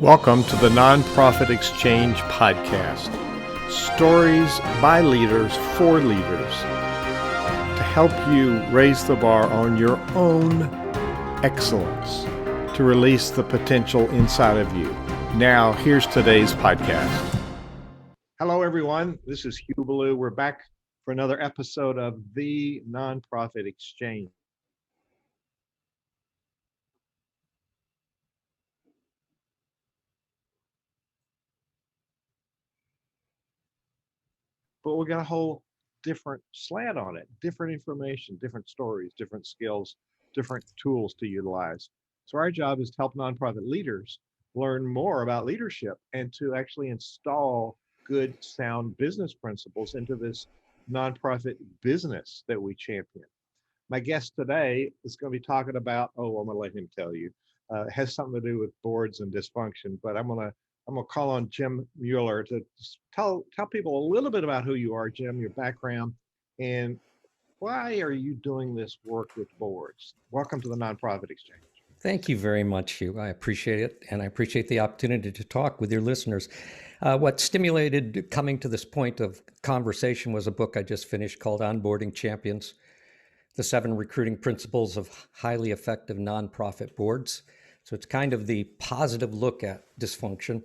Welcome to the Nonprofit Exchange Podcast. Stories by leaders for leaders to help you raise the bar on your own excellence, to release the potential inside of you. Now, here's today's podcast. Hello, everyone. This is Hugh Ballou. We're back for another episode of the Nonprofit Exchange. But we got a whole different slant on it, different information, different stories, different skills, different tools to utilize. So our job is to help nonprofit leaders learn more about leadership and to actually install good, sound business principles into this nonprofit business that we champion. My guest today is going to be talking about, I'm going to let him tell you. It has something to do with boards and dysfunction, but I'm going to call on Jim Mueller to tell people a little bit about who you are, Jim, your background, and why are you doing this work with boards? Welcome to the Nonprofit Exchange. Thank you very much, Hugh. I appreciate it, and I appreciate the opportunity to talk with your listeners. What stimulated coming to this point of conversation was a book I just finished called Onboarding Champions: The 7 Recruiting Principles of Highly Effective Nonprofit Boards. So it's kind of the positive look at dysfunction.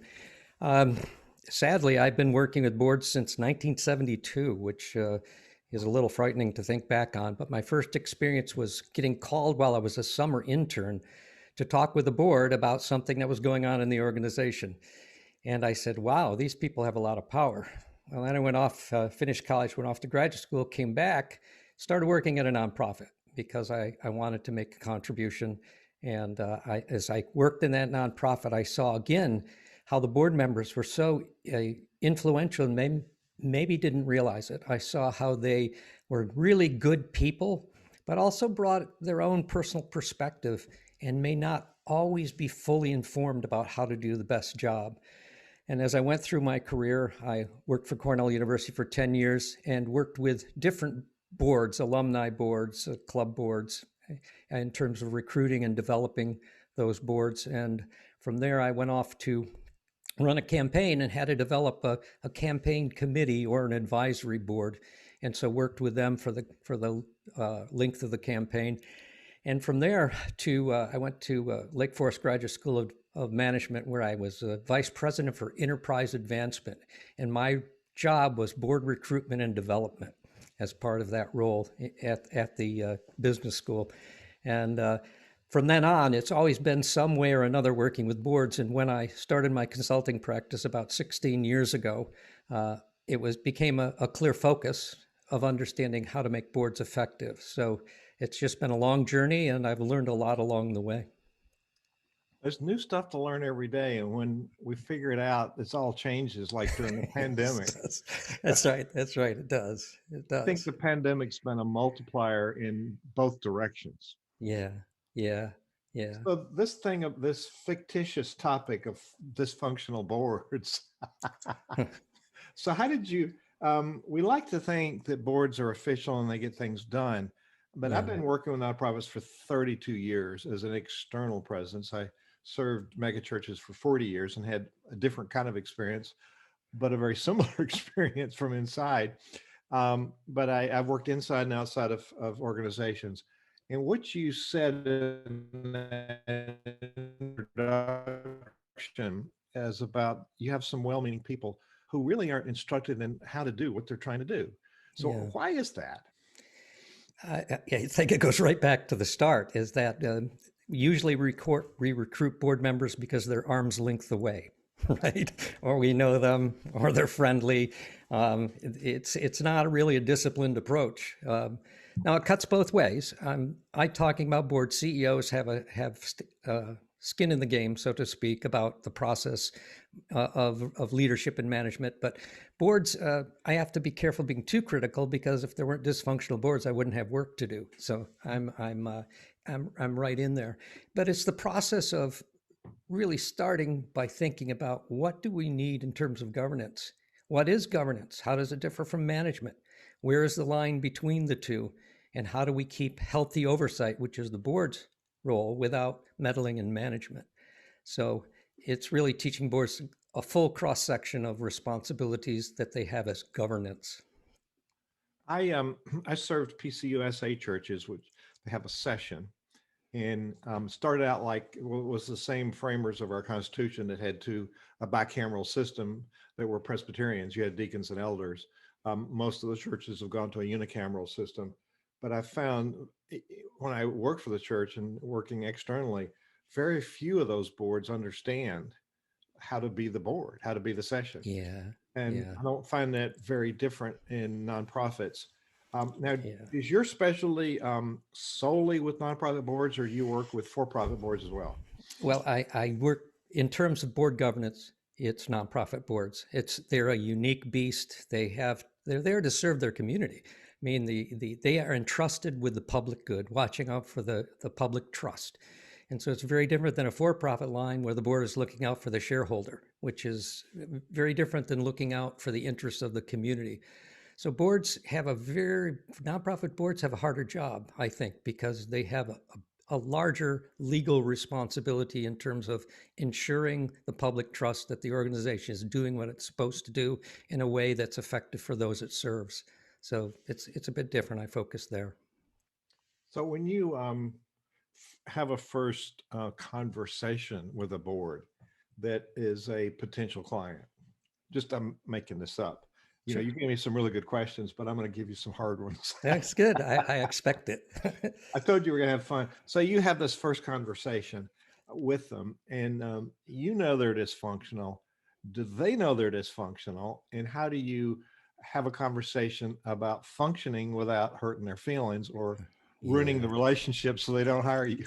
Sadly, I've been working with boards since 1972, which is a little frightening to think back on. But my first experience was getting called while I was a summer intern to talk with the board about something that was going on in the organization. And I said, wow, these people have a lot of power. Well, then I went off, finished college, went off to graduate school, came back, started working at a nonprofit because I wanted to make a contribution. And as I worked in that nonprofit, I saw again how the board members were so influential and maybe didn't realize it. I saw how they were really good people, but also brought their own personal perspective and may not always be fully informed about how to do the best job. And as I went through my career, I worked for Cornell University for 10 years and worked with different boards, alumni boards, club boards, in terms of recruiting and developing those boards. And from there, I went off to run a campaign and had to develop a campaign committee or an advisory board. And so worked with them for the length of the campaign. And from there I went to Lake Forest Graduate School of Management, where I was vice president for enterprise advancement. And my job was board recruitment and development as part of that role at the business school. And from then on, it's always been some way or another working with boards. And when I started my consulting practice about 16 years ago, it became a clear focus of understanding how to make boards effective. So it's just been a long journey, and I've learned a lot along the way. There's new stuff to learn every day. And when we figure it out, it's all changes like during the pandemic. That's right. It does. I think the pandemic's been a multiplier in both directions. Yeah. So this fictitious topic of dysfunctional boards. So how did you, we like to think that boards are official and they get things done, but I've been working with nonprofits for 32 years as an external presence. I served megachurches for 40 years and had a different kind of experience, but a very similar experience from inside. But I've worked inside and outside of organizations. And what you said in the introduction is about you have some well-meaning people who really aren't instructed in how to do what they're trying to do. So why is that? I think it goes right back to the start, is that usually we recruit board members because they're arm's length away, right? Or we know them, or they're friendly. It's not really a disciplined approach. Now it cuts both ways. I'm talking about board CEOs have skin in the game, so to speak, about the process of leadership and management. But boards, I have to be careful being too critical, because if there weren't dysfunctional boards, I wouldn't have work to do. So I'm right in there. But it's the process of really starting by thinking about, what do we need in terms of governance? What is governance? How does it differ from management? Where is the line between the two? And how do we keep healthy oversight, which is the board's role, without meddling in management? So it's really teaching boards a full cross-section of responsibilities that they have as governance. I served PCUSA churches, which they have a session, and started out like was the same framers of our Constitution that had a bicameral system that were Presbyterians. You had deacons and elders. Most of the churches have gone to a unicameral system, but I found when I worked for the church and working externally, very few of those boards understand how to be the board, how to be the session. Yeah. And Yeah. I don't find that very different in nonprofits. Now, Yeah. is your specialty solely with nonprofit boards, or you work with for-profit boards as well? Well, I work in terms of board governance. It's nonprofit boards. They're a unique beast. They're there to serve their community. I mean, they are entrusted with the public good, watching out for the public trust. And so it's very different than a for-profit line where the board is looking out for the shareholder, which is very different than looking out for the interests of the community. So nonprofit boards have a harder job, I think, because they have a larger legal responsibility in terms of ensuring the public trust that the organization is doing what it's supposed to do in a way that's effective for those it serves. So it's a bit different. I focus there. So when you have a first conversation with a board that is a potential client, just I'm making this up. You know, you gave me some really good questions, but I'm going to give you some hard ones. That's good. I expect it. I told you we're going to have fun. So you have this first conversation with them, and you know they're dysfunctional. Do they know they're dysfunctional? And how do you have a conversation about functioning without hurting their feelings or ruining the relationship so they don't hire you?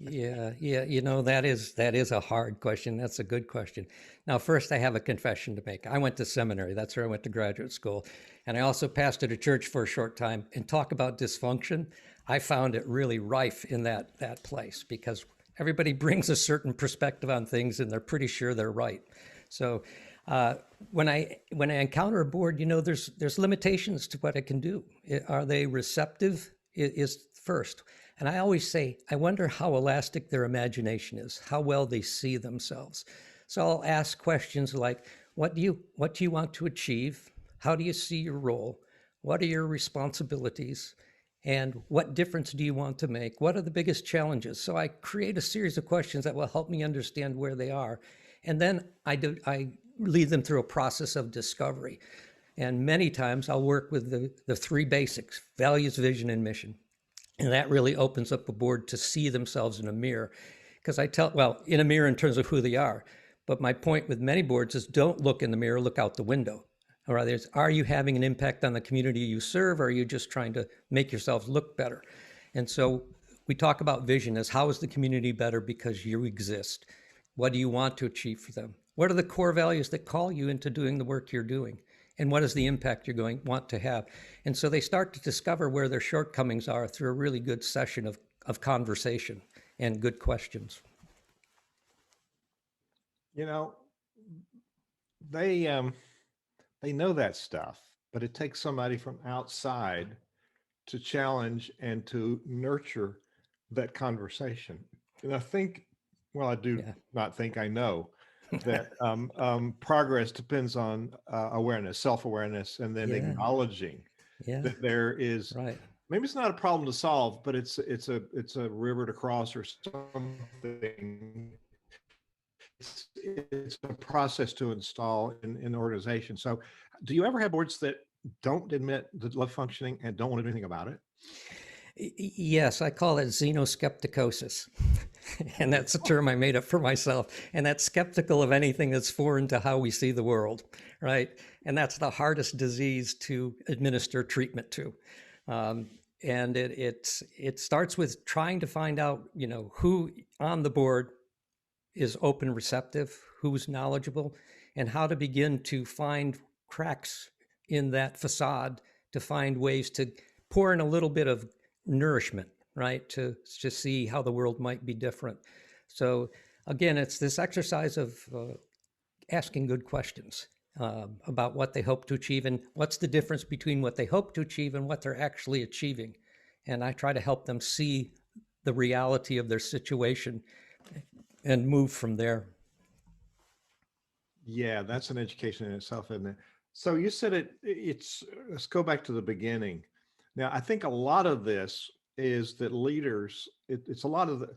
Yeah. You know, that is a hard question. That's a good question. Now, first, I have a confession to make. I went to seminary. That's where I went to graduate school. And I also pastored a church for a short time. And talk about dysfunction, I found it really rife in that place because everybody brings a certain perspective on things and they're pretty sure they're right. So when I encounter a board, you know, there's limitations to what it can do. Are they receptive? Is first. And I always say, I wonder how elastic their imagination is, how well they see themselves. So I'll ask questions like, what do you want to achieve? How do you see your role? What are your responsibilities? And what difference do you want to make? What are the biggest challenges? So I create a series of questions that will help me understand where they are. And then I lead them through a process of discovery. And many times I'll work with the three basics: values, vision, and mission. And that really opens up a board to see themselves in a mirror. Because in a mirror in terms of who they are. But my point with many boards is don't look in the mirror, look out the window. Or rather, are you having an impact on the community you serve, or are you just trying to make yourselves look better? And so we talk about vision as how is the community better because you exist? What do you want to achieve for them? What are the core values that call you into doing the work you're doing? And what is the impact you're want to have? And so they start to discover where their shortcomings are through a really good session of conversation and good questions. You know, they know that stuff, but it takes somebody from outside to challenge and to nurture that conversation. And I think, well, I do not think I know that progress depends on awareness, self-awareness, and then acknowledging that there is, maybe it's not a problem to solve, but it's a river to cross or something. It's a process to install in the organization. So do you ever have boards that don't admit that love functioning and don't want to do anything about it? Yes, I call it Xenoskepticosis. And that's a term I made up for myself. And that's skeptical of anything that's foreign to how we see the world, right? And that's the hardest disease to administer treatment to. And it starts with trying to find out, you know, who on the board is open, receptive, who's knowledgeable, and how to begin to find cracks in that facade to find ways to pour in a little bit of nourishment, right? To see how the world might be different. So again, it's this exercise of asking good questions about what they hope to achieve and what's the difference between what they hope to achieve and what they're actually achieving. And I try to help them see the reality of their situation and move from there. Yeah, that's an education in itself, isn't it? So you said let's go back to the beginning. Now, I think a lot of this is that leaders, it's a lot of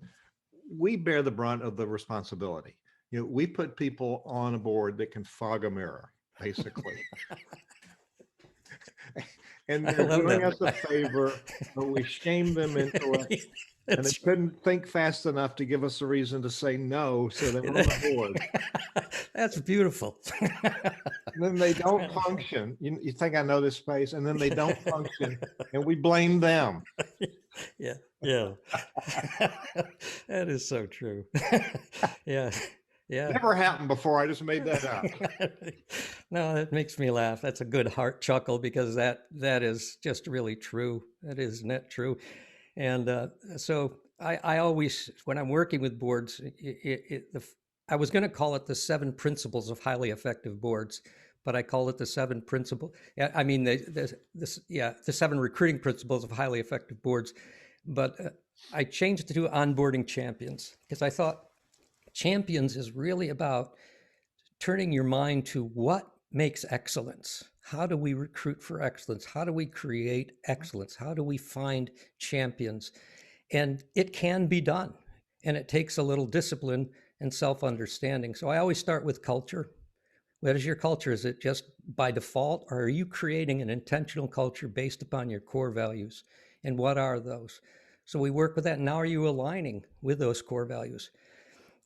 we bear the brunt of the responsibility. We put people on a board that can fog a mirror, basically. And I they're love doing us a that. favor, but we shame them into it. And they That's couldn't think fast enough to give us a reason to say no, so they're on the board. that's beautiful. And then they don't function. You think I know this space, and then they don't function, and we blame them. Yeah, yeah. That is so true. Yeah, yeah. Never happened before. I just made that up. No, that makes me laugh. That's a good heart chuckle because that is just really true. That is net true. And so I always, when I'm working with boards, I was going to call it the 7 principles of highly effective boards, but I call it the 7 principle. I mean, the 7 recruiting principles of highly effective boards. But I changed it to onboarding champions because I thought champions is really about turning your mind to what makes excellence. How do we recruit for excellence? How do we create excellence? How do we find champions? And it can be done. And it takes a little discipline and self-understanding. So I always start with culture. What is your culture? Is it just by default, or are you creating an intentional culture based upon your core values? And what are those? So we work with that. Now, are you aligning with those core values?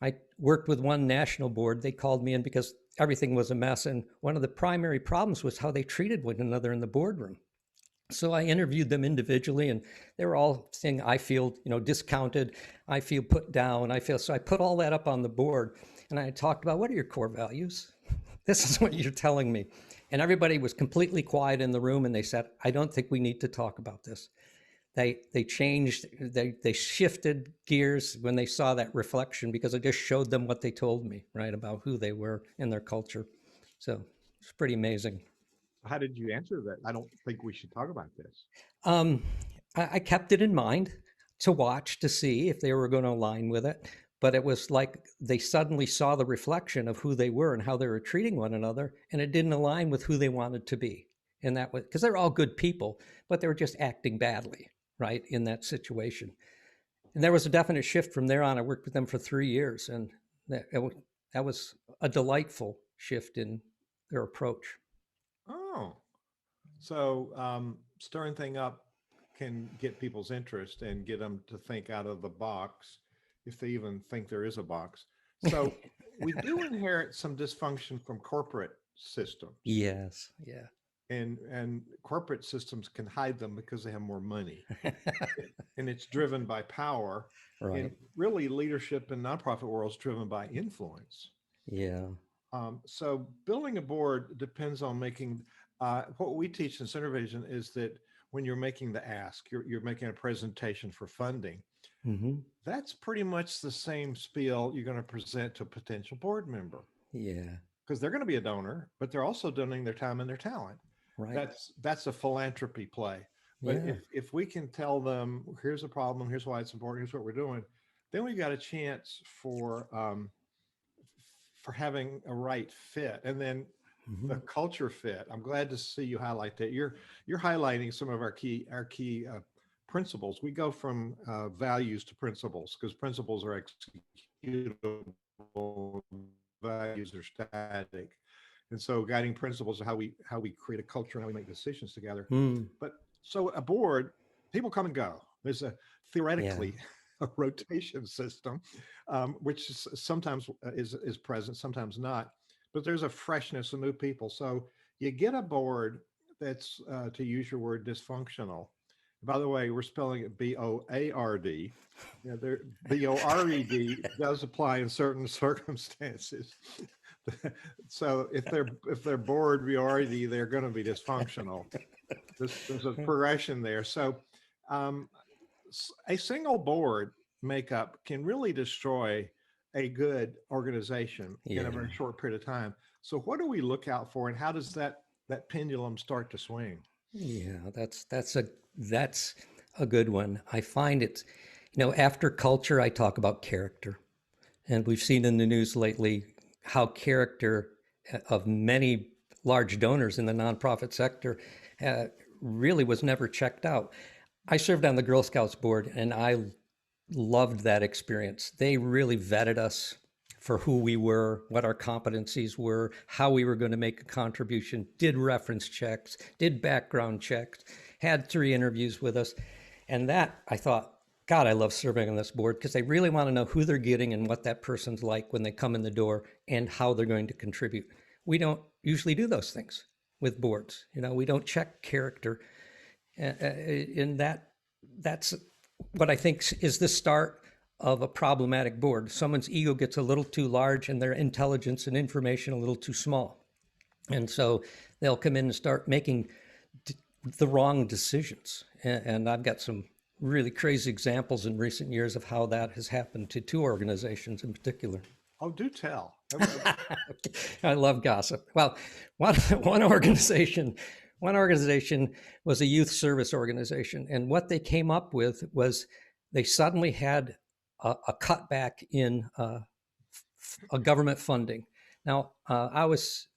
I worked with one national board. They called me in because everything was a mess. And one of the primary problems was how they treated one another in the boardroom. So I interviewed them individually, and they were all saying, I feel, discounted. I feel put down. So I put all that up on the board, and I talked about, what are your core values? This is what you're telling me. And everybody was completely quiet in the room, and they said, I don't think we need to talk about this. They changed, they shifted gears when they saw that reflection, because it just showed them what they told me, right, about who they were and their culture. So it's pretty amazing. How did you answer that? I don't think we should talk about this. Um, I kept it in mind to watch to see if they were going to align with it. But it was like they suddenly saw the reflection of who they were and how they were treating one another, and it didn't align with who they wanted to be. And that was because they're all good people, but they were just acting badly, right, in that situation. And there was a definite shift from there on. I worked with them for 3 years, and that was a delightful shift in their approach. Oh, so stirring thing up can get people's interest and get them to think out of the box, if they even think there is a box. So we do inherit some dysfunction from corporate systems. Yes, yeah. And corporate systems can hide them because they have more money. And it's driven by power. Right. And really, leadership in nonprofit world is driven by influence. Yeah. So building a board depends on making, what we teach in Center Vision is that when you're making the ask, you're making a presentation for funding. Mm-hmm. That's pretty much the same spiel you're going to present to a potential board member. Yeah. Because they're going to be a donor, but they're also donating their time and their talent. Right. That's a philanthropy play. But Yeah. if we can tell them, here's a problem, here's why it's important, here's what we're doing, then we've got a chance for having a right fit, and then Mm-hmm. the culture fit. I'm glad to see you highlight that. You're highlighting some of our key principles. We go from values to principles because principles are executable, values are static. And so guiding principles are how we create a culture and how we make decisions together. Mm. But so a board, people come and go. There's a theoretically a rotation system, which sometimes is present, sometimes not. But there's a freshness of new people. So you get a board that's, to use your word, dysfunctional. By the way, we're spelling it B-O-A-R-D. B-O-R-E-D does apply in certain circumstances. So if they're bored B-O-R-E-D, they're going to be dysfunctional. There's a progression there. So a single board makeup can really destroy a good organization in a very short period of time. So what do we look out for, and how does that pendulum start to swing? Yeah, that's a good one. I find it's, after culture, I talk about character. And we've seen in the news lately how character of many large donors in the nonprofit sector really was never checked out. I served on the Girl Scouts board, and I loved that experience. They really vetted us for who we were, what our competencies were, how we were going to make a contribution, did reference checks, did background checks, had 3 interviews with us. And that, I thought, God, I love serving on this board because they really want to know who they're getting and what that person's like when they come in the door and how they're going to contribute. We don't usually do those things with boards. We don't check character. And that's what I think is the start of a problematic board. Someone's ego gets a little too large and their intelligence and information a little too small. And so they'll come in and start making the wrong decisions. And I've got some really crazy examples in recent years of how that has happened to 2 organizations in particular. Oh, do tell. I love gossip. Well, one organization was a youth service organization. And what they came up with was they suddenly had a cutback in a government funding. Now, I was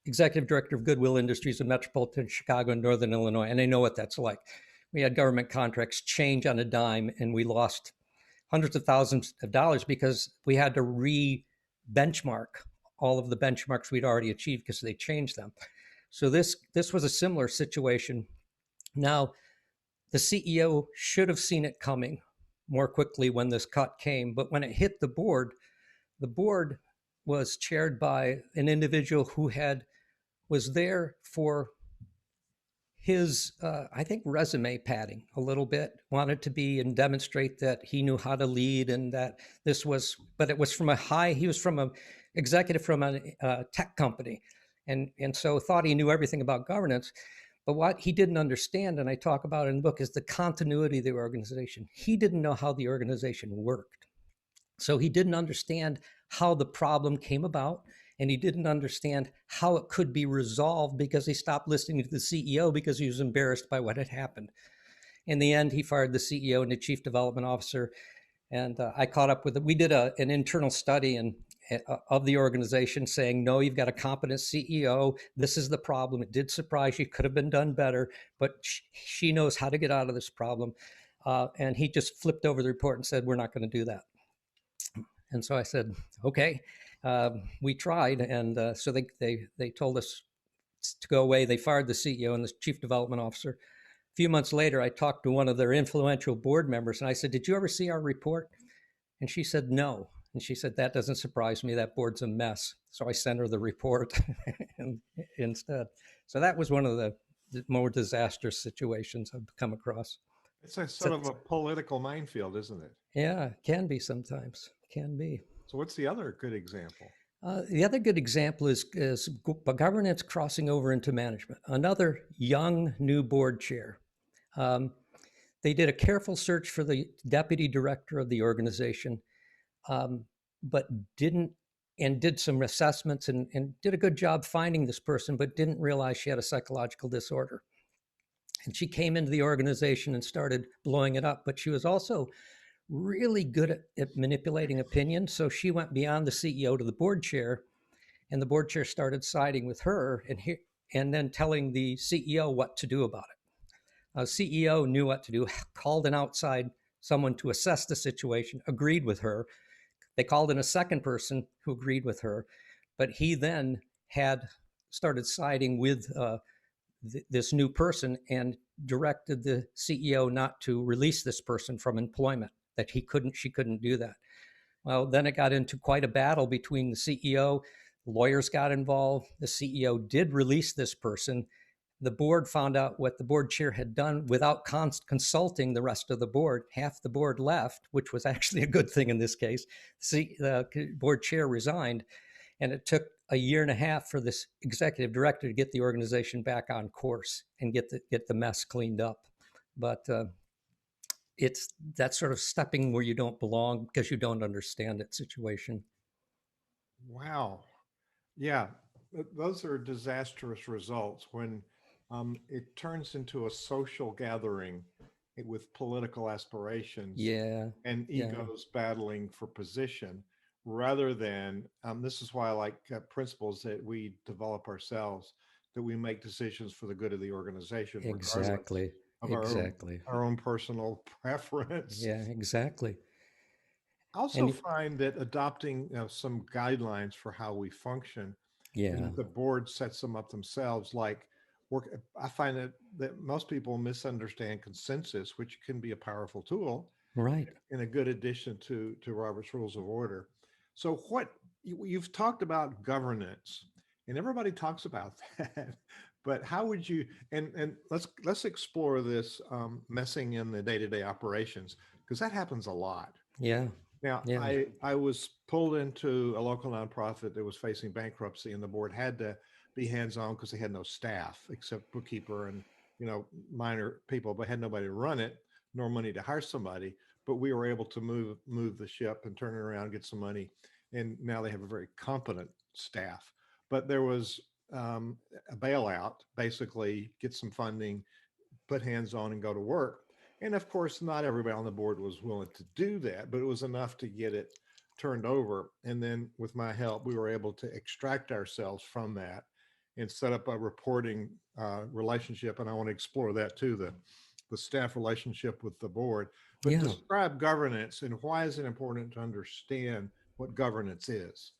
executive director of Goodwill Industries in metropolitan Chicago and Northern Illinois, and I know what that's like. We had government contracts change on a dime, and we lost hundreds of thousands of dollars because we had to re-benchmark all of the benchmarks we'd already achieved because they changed them. So this was a similar situation. Now, the CEO should have seen it coming more quickly when this cut came, but when it hit the board was chaired by an individual who was there for his, I think, resume padding a little bit, wanted to be and demonstrate that he knew how to lead and that but it was from he was from an executive from a tech company. And so thought he knew everything about governance. But what he didn't understand, and I talk about it in the book, is the continuity of the organization. He didn't know how the organization worked. So he didn't understand how the problem came about, and he didn't understand how it could be resolved because he stopped listening to the CEO because he was embarrassed by what had happened. In the end, he fired the CEO and the chief development officer, and I caught up with it. We did an internal study of the organization saying, no, you've got a competent CEO. This is the problem. It did surprise you. Could have been done better, but she knows how to get out of this problem. And he just flipped over the report and said, we're not going to do that. And so I said, okay, we tried. And so they told us to go away. They fired the CEO and the chief development officer. A few months later, I talked to one of their influential board members and I said, did you ever see our report? And she said, no. And she said, that doesn't surprise me. That board's a mess. So I sent her the report instead. So that was one of the more disastrous situations I've come across. It's sort of a political minefield, isn't it? Yeah, it can be sometimes. Can be. So what's the other good example? The other good example is governance crossing over into management. Another young new board chair. They did a careful search for the deputy director of the organization, but did some assessments and did a good job finding this person, but didn't realize she had a psychological disorder. And she came into the organization and started blowing it up, but she was also really good at manipulating opinion. So she went beyond the CEO to the board chair, and the board chair started siding with her and then telling the CEO what to do about it. CEO knew what to do, called an outside someone to assess the situation, agreed with her. They called in a second person who agreed with her, but he then had started siding with this new person and directed the CEO not to release this person from employment, that she couldn't do that. Well, then it got into quite a battle between the CEO, lawyers got involved. The CEO did release this person. The board found out what the board chair had done without consulting the rest of the board. Half the board left, which was actually a good thing in this case. The board chair resigned, and it took a year and a half for this executive director to get the organization back on course and get the mess cleaned up. But it's that sort of stepping where you don't belong because you don't understand that situation. Wow. Yeah, those are disastrous results when it turns into a social gathering with political aspirations, Yeah. and egos battling for position rather than, this is why I like principles that we develop ourselves, that we make decisions for the good of the organization, regardless Exactly. of Exactly. our own personal preference. Yeah, exactly. I also And find that adopting, some guidelines for how we function, and yeah, that the board sets them up themselves, like work. I find that most people misunderstand consensus, which can be a powerful tool right. and a good addition to Robert's Rules of Order. So what you've talked about governance, and everybody talks about that, but how would you, and let's explore this, messing in the day-to-day operations, because that happens a lot. Yeah. Now, Yeah. I was pulled into a local nonprofit that was facing bankruptcy, and the board had to be hands-on because they had no staff except bookkeeper and, minor people, but had nobody to run it, nor money to hire somebody. But we were able to move the ship and turn it around, get some money, and now they have a very competent staff. But there was, a bailout, basically get some funding, put hands on, and go to work. And of course, not everybody on the board was willing to do that, but it was enough to get it turned over. And then with my help, we were able to extract ourselves from that and set up a reporting, relationship. And I want to explore that too, the staff relationship with the board. But Yeah. describe governance, and why is it important to understand what governance is?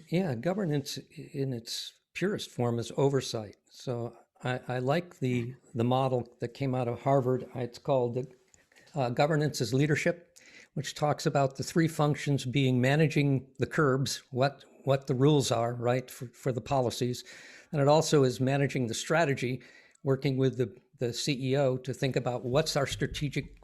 Yeah. Governance in its purest form is oversight. So I like the model that came out of Harvard. It's called governance is leadership, which talks about the three functions being managing the curbs, what the rules are, right, for the policies. And it also is managing the strategy, working with the CEO to think about what's our strategic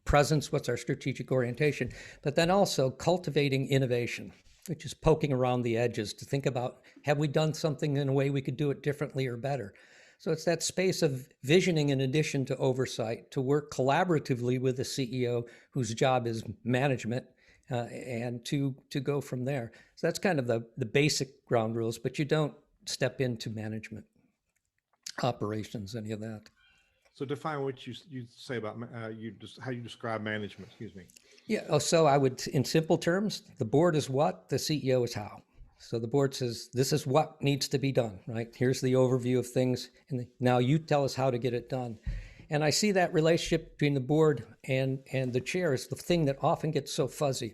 presence, what's our strategic orientation, but then also cultivating innovation, which is poking around the edges to think about, have we done something in a way we could do it differently or better? So it's that space of visioning in addition to oversight, to work collaboratively with the CEO whose job is management, and to go from there. So that's kind of the basic ground rules, but you don't step into management operations, any of that. So define what you say about, you just how you describe management. Excuse me. Yeah. So I would, in simple terms, the board is what, the CEO is how. So the board says, this is what needs to be done, right? Here's the overview of things. And now you tell us how to get it done. And I see that relationship between the board and the chair is the thing that often gets so fuzzy.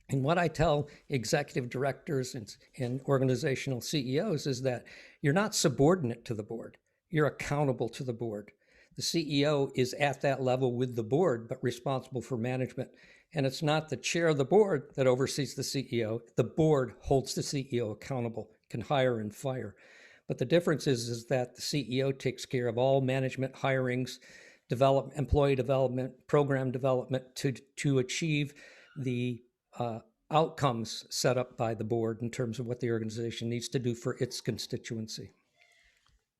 And what I tell executive directors and organizational CEOs is that you're not subordinate to the board. You're accountable to the board. The CEO is at that level with the board, but responsible for management. And it's not the chair of the board that oversees the CEO. The board holds the CEO accountable, can hire and fire. But the difference is that the CEO takes care of all management hirings, employee development, program development to achieve the outcomes set up by the board in terms of what the organization needs to do for its constituency.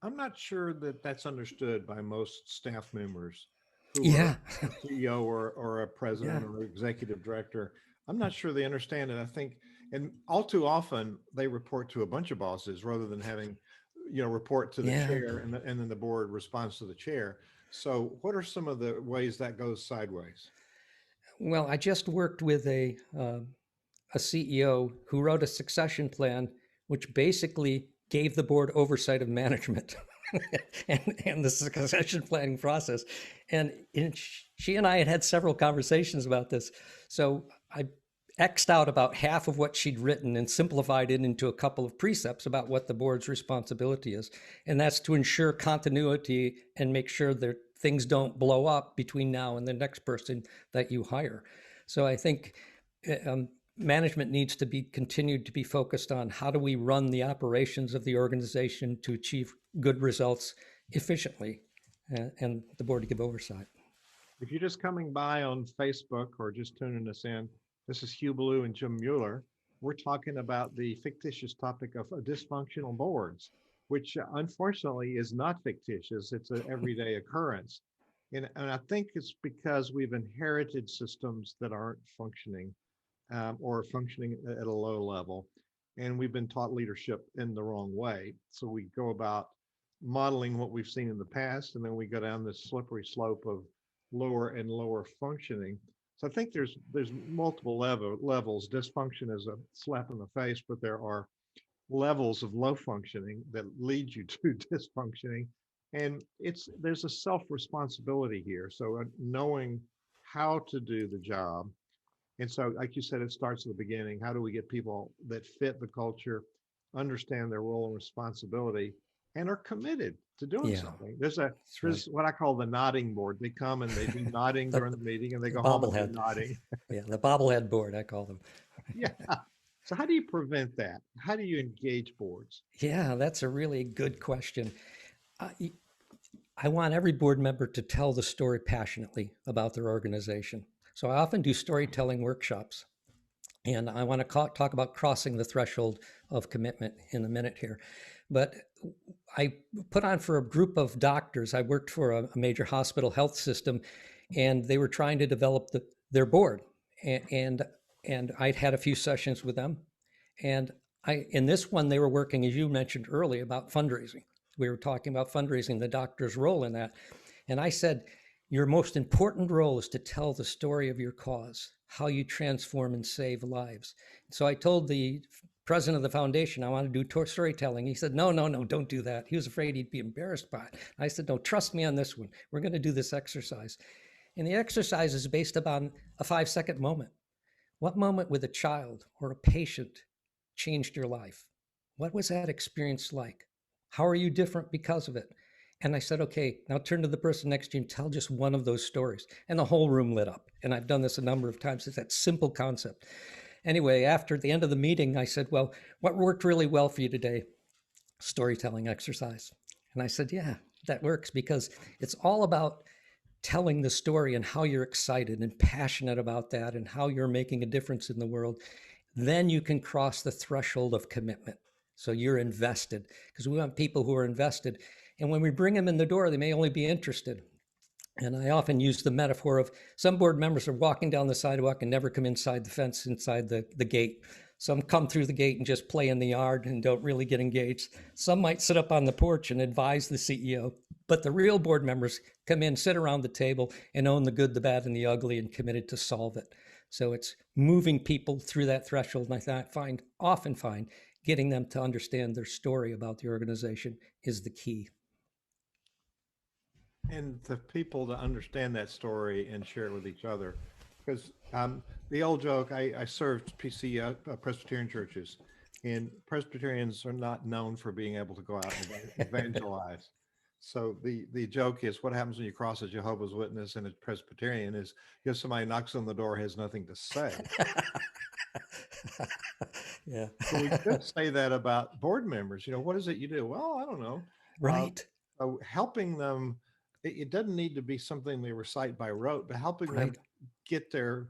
I'm not sure that that's understood by most staff members who are Yeah, a CEO or a yeah, president or executive director. I'm not sure they understand it. I think, and all too often they report to a bunch of bosses rather than having, report to the yeah. chair, and then the board responds to the chair. So what are some of the ways that goes sideways? Well, I just worked with a CEO who wrote a succession plan, which basically gave the board oversight of management and the succession planning process. And she and I had several conversations about this. So I X'd out about half of what she'd written and simplified it into a couple of precepts about what the board's responsibility is. And that's to ensure continuity and make sure that things don't blow up between now and the next person that you hire. So I think management needs to be continued to be focused on how do we run the operations of the organization to achieve good results efficiently, and the board to give oversight. If you're just coming by on Facebook or just tuning us in, this is Hugh Blue and Jim Mueller. We're talking about the fictitious topic of dysfunctional boards, which unfortunately is not fictitious. It's an everyday occurrence. And I think it's because we've inherited systems that aren't functioning, or functioning at a low level. And we've been taught leadership in the wrong way. So we go about modeling what we've seen in the past, and then we go down this slippery slope of lower and lower functioning. So I think there's multiple levels. Dysfunction is a slap in the face, but there are levels of low functioning that lead you to dysfunctioning, and there's a self responsibility here. So knowing how to do the job, and so like you said, it starts at the beginning. How do we get people that fit the culture, understand their role and responsibility, and are committed to doing Yeah, something? that's right. There's what I call the nodding board. They come and they do nodding The, during the meeting, and they the go home and do bobblehead. nodding. Yeah, the bobblehead board, I call them. Yeah. So how do you prevent that? How do you engage boards? Yeah, that's a really good question. I, I want every board member to tell the story passionately about their organization. So I often do storytelling workshops. And I want to talk about crossing the threshold of commitment in a minute here. But I put on for a group of doctors. I worked for a major hospital health system, and they were trying to develop their board. And I'd had a few sessions with them. And in this one, they were working, as you mentioned earlier, about fundraising. We were talking about fundraising, the doctor's role in that. And I said, your most important role is to tell the story of your cause, how you transform and save lives. So I told the president of the foundation, I want to do storytelling. He said, no, no, no, don't do that. He was afraid he'd be embarrassed by it. I said, no, trust me on this one. We're going to do this exercise. And the exercise is based upon a 5-second moment. What moment with a child or a patient changed your life? What was that experience like? How are you different because of it? And I said, okay, now turn to the person next to you and tell just one of those stories. And the whole room lit up. And I've done this a number of times. It's that simple concept. Anyway, after the end of the meeting, I said, well, what worked really well for you today? Storytelling exercise. And I said, yeah, that works because it's all about telling the story and how you're excited and passionate about that and how you're making a difference in the world. Then you can cross the threshold of commitment. So you're invested because we want people who are invested. And when we bring them in the door, they may only be interested. And I often use the metaphor of some board members are walking down the sidewalk and never come inside the fence, inside the gate. Some come through the gate and just play in the yard and don't really get engaged. Some might sit up on the porch and advise the CEO. But the real board members come in, sit around the table, and own the good, the bad, and the ugly and committed to solve it. So it's moving people through that threshold. And I often find getting them to understand their story about the organization is the key. And the people to understand that story and share it with each other. Because the old joke, I served Presbyterian churches, and Presbyterians are not known for being able to go out and evangelize. So the joke is, what happens when you cross a Jehovah's Witness and a Presbyterian is, somebody knocks on the door, has nothing to say. Yeah. So we could say that about board members. What is it you do? Well, I don't know. Right. Helping them, it doesn't need to be something they recite by rote, but helping them Right. get their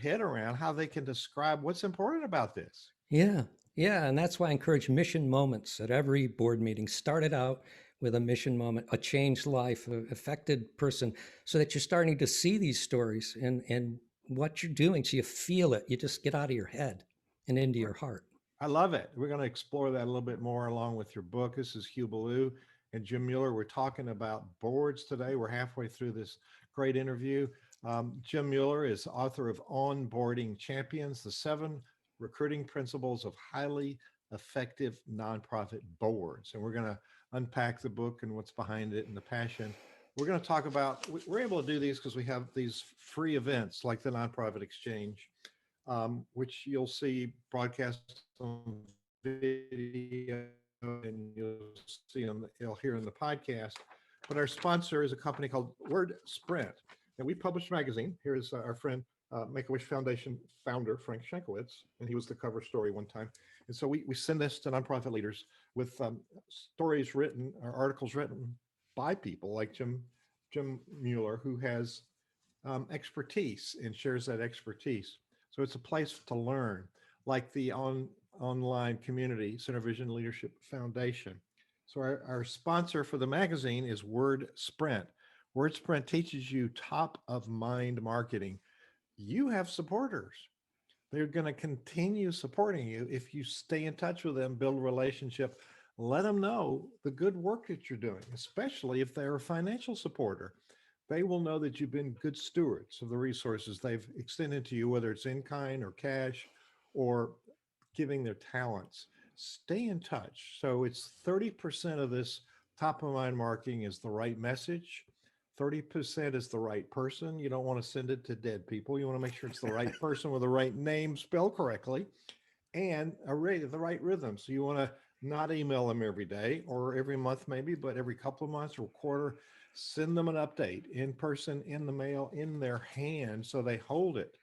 head around how they can describe what's important about this. Yeah. Yeah. And that's why I encourage mission moments at every board meeting. Start it out with a mission moment, a changed life, an affected person, so that you're starting to see these stories and what you're doing. So you feel it. You just get out of your head and into your heart. I love it. We're going to explore that a little bit more along with your book. This is Hugh Ballou and Jim Mueller. We're talking about boards today. We're halfway through this great interview. Jim Mueller is author of Onboarding Champions, the 7 recruiting principles of highly effective nonprofit boards. And we're going to unpack the book and what's behind it and the passion. We're going to talk about, we're able to do these because we have these free events like the Nonprofit Exchange, which you'll see broadcast on video and you'll hear in the podcast. But our sponsor is a company called Word Sprint. And we publish a magazine. Here is our friend, Make-A-Wish Foundation founder, Frank Shankowitz, and he was the cover story one time. And so we send this to nonprofit leaders with stories written or articles written by people like Jim Mueller, who has expertise and shares that expertise. So it's a place to learn, like the online community, Center Vision Leadership Foundation. So our sponsor for the magazine is Word Sprint. Word Sprint teaches you top of mind marketing. You have supporters. They're going to continue supporting you if you stay in touch with them, build a relationship, let them know the good work that you're doing, especially if they're a financial supporter. They will know that you've been good stewards of the resources they've extended to you, whether it's in kind or cash or giving their talents. Stay in touch. So it's 30% of this top of mind marketing is the right message. 30% is the right person. You don't want to send it to dead people. You want to make sure it's the right person with the right name spelled correctly and the right rhythm. So you want to not email them every day or every month, maybe, but every couple of months or quarter, send them an update in person, in the mail, in their hand so they hold it.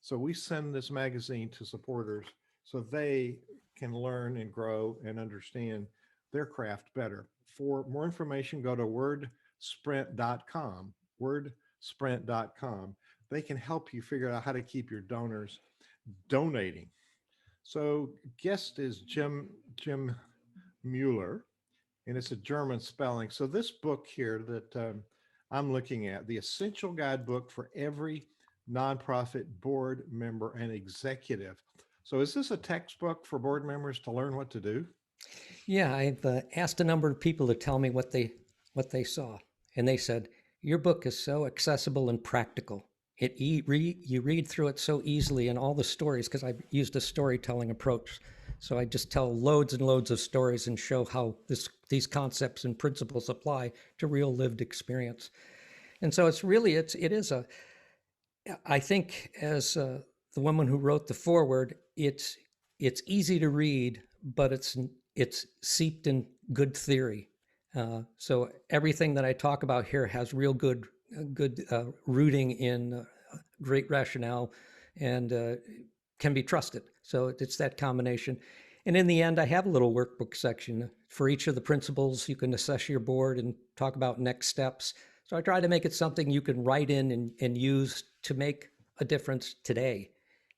So we send this magazine to supporters so they can learn and grow and understand their craft better. For more information, go to wordsprint.com, wordsprint.com. They can help you figure out how to keep your donors donating. So guest is Jim Mueller, and it's a German spelling. So this book here that I'm looking at, the Essential Guidebook for Every Nonprofit Board Member and Executive. So is this a textbook for board members to learn what to do? Yeah, I've asked a number of people to tell me what they saw, and they said your book is so accessible and practical. You read through it so easily, and all the stories, because I've used a storytelling approach. So I just tell loads and loads of stories and show how these concepts and principles apply to real lived experience. And so it is a, I think as the woman who wrote the foreword, it's easy to read, but it's seeped in good theory. So everything that I talk about here has real good rooting in great rationale and can be trusted. So it's that combination. And in the end, I have a little workbook section for each of the principles. You can assess your board and talk about next steps. So I try to make it something you can write in and use to make a difference today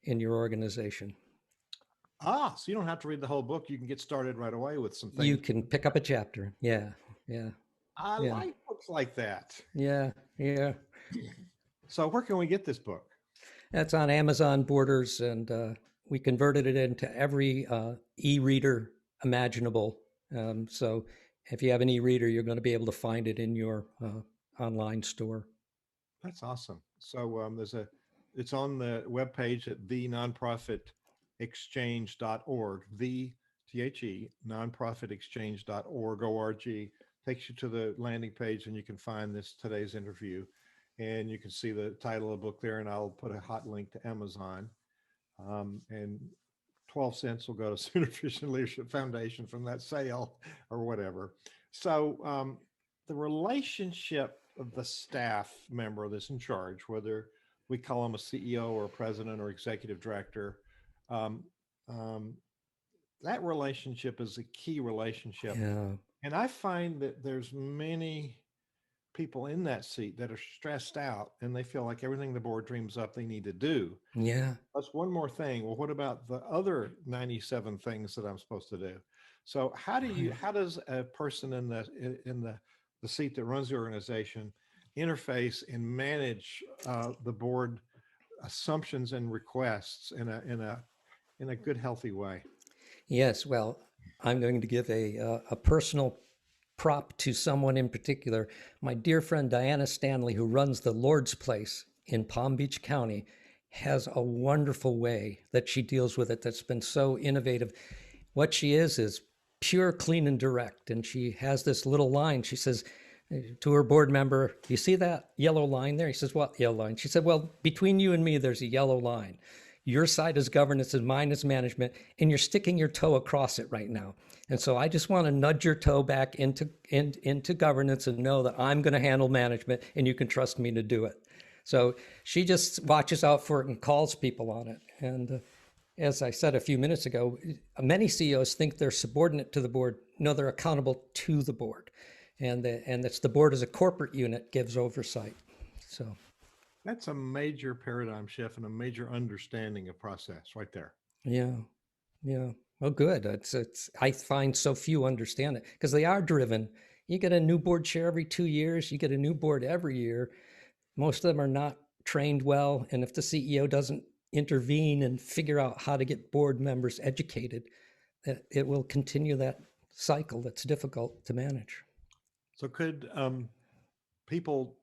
in your organization. Ah, so you don't have to read the whole book. You can get started right away with some You things. can pick up a chapter. Yeah, yeah, I yeah, like books like that. yeah, yeah. So where can we get this book? That's on Amazon Borders, and we converted it into every e-reader imaginable. So if you have an e-reader, you're going to be able to find it in your online store. That's awesome. So it's on the webpage at the nonprofitexchange.org, the nonprofitexchange.org, O-R-G, takes you to the landing page and you can find today's interview and you can see the title of the book there and I'll put a hot link to Amazon. And 12 cents will go to Sooner Vision Leadership Foundation from that sale or whatever. So the relationship of the staff member that's in charge, whether we call them a CEO or a president or executive director, um, um, that relationship is a key relationship. Yeah, And I find that there's many people in that seat that are stressed out and they feel like everything the board dreams up they need to do. yeah. That's one more thing. Well, what about the other 97 things that I'm supposed to do? So how does a person in the seat that runs the organization interface and manage the board assumptions and requests in a good, healthy way? Yes, well, I'm going to give a personal prop to someone in particular. My dear friend Diana Stanley, who runs the Lord's Place in Palm Beach County, has a wonderful way that she deals with it that's been so innovative. What she is pure, clean, and direct. And she has this little line. She says to her board member, "You see that yellow line there?" He says, "What yellow line?" She said, "Well, between you and me, there's a yellow line. Your side is governance and mine is management, and you're sticking your toe across it right now. And so I just want to nudge your toe back into governance and know that I'm going to handle management and you can trust me to do it." So she just watches out for it and calls people on it. And as I said a few minutes ago, many CEOs think they're subordinate to the board. No, they're accountable to the board. And it's the board as a corporate unit gives oversight. So That's a major paradigm shift and a major understanding of process right there. yeah, yeah. Well, good. It's. I find so few understand it because they are driven. You get a new board chair every 2 years. You get a new board every year. Most of them are not trained well, and if the CEO doesn't intervene and figure out how to get board members educated, it will continue that cycle that's difficult to manage. So could people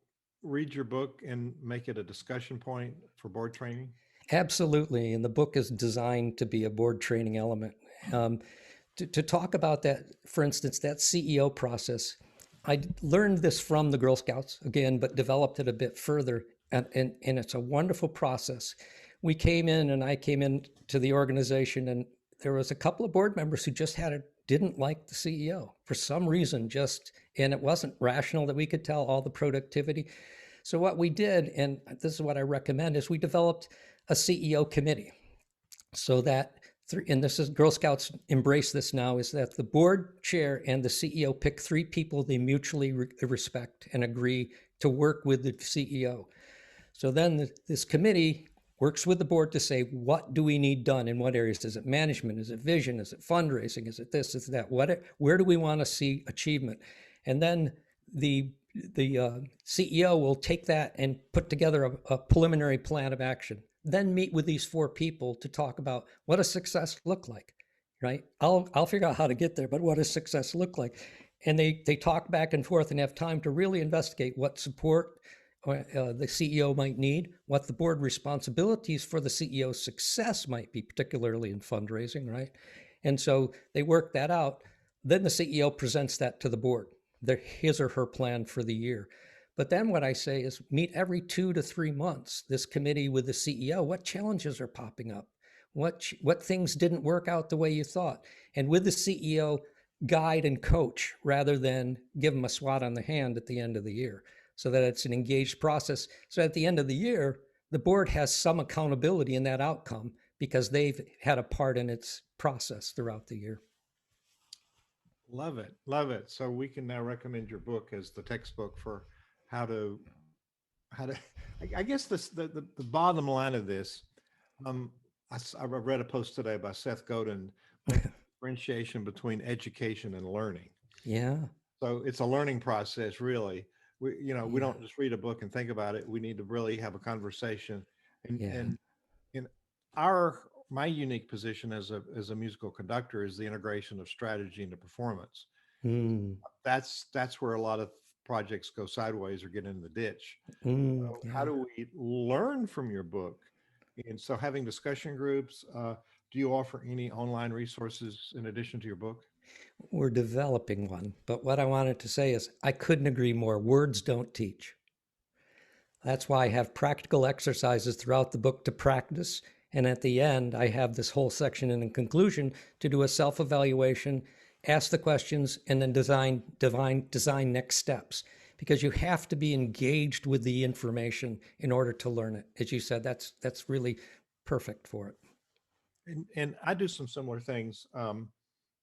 read your book and make it a discussion point for board training? Absolutely. And the book is designed to be a board training element. Um, to talk about that, for instance, that CEO process, I learned this from the Girl Scouts again, but developed it a bit further. And it's a wonderful process. We came in and I came in to the organization, and there was a couple of board members who just didn't like the CEO for some reason, and it wasn't rational that we could tell all the productivity. So what we did, and this is what I recommend, is we developed a CEO committee so that, and this is Girl Scouts embrace this now, is that the board chair and the CEO pick 3 people they mutually respect and agree to work with the CEO. So then this committee works with the board to say, what do we need done in what areas? Is it management? Is it vision? Is it fundraising? Is it this? Is it that? Where do we want to see achievement? And then the CEO will take that and put together a preliminary plan of action. Then meet with these 4 people to talk about what does success look like, right? I'll figure out how to get there, but what does success look like? And they talk back and forth and have time to really investigate what support the CEO might need, what the board responsibilities for the CEO's success might be, particularly in fundraising, right? And so they work that out. Then the CEO presents that to the board, his or her plan for the year. But then what I say is meet every 2 to 3 months, this committee with the CEO. What challenges are popping up? What things didn't work out the way you thought? And with the CEO, guide and coach rather than give them a swat on the hand at the end of the year, so that it's an engaged process. So at the end of the year, the board has some accountability in that outcome because they've had a part in its process throughout the year. Love it. Love it. So we can now recommend your book as the textbook for how to, I guess the bottom line of this, I read a post today by Seth Godin, differentiation between education and learning. Yeah. So it's a learning process, really. We don't just read a book and think about it. We need to really have a conversation. And in my unique position as a musical conductor is the integration of strategy into performance. That's where a lot of projects go sideways or get in the ditch. So how do we learn from your book? And so having discussion groups, do you offer any online resources in addition to your book? We're developing one, but what I wanted to say is I couldn't agree more. Words don't teach. That's why I have practical exercises throughout the book to practice. And at the end, I have this whole section in the conclusion to do a self-evaluation, ask the questions, and then design next steps. Because you have to be engaged with the information in order to learn it. As you said, that's really perfect for it. And I do some similar things.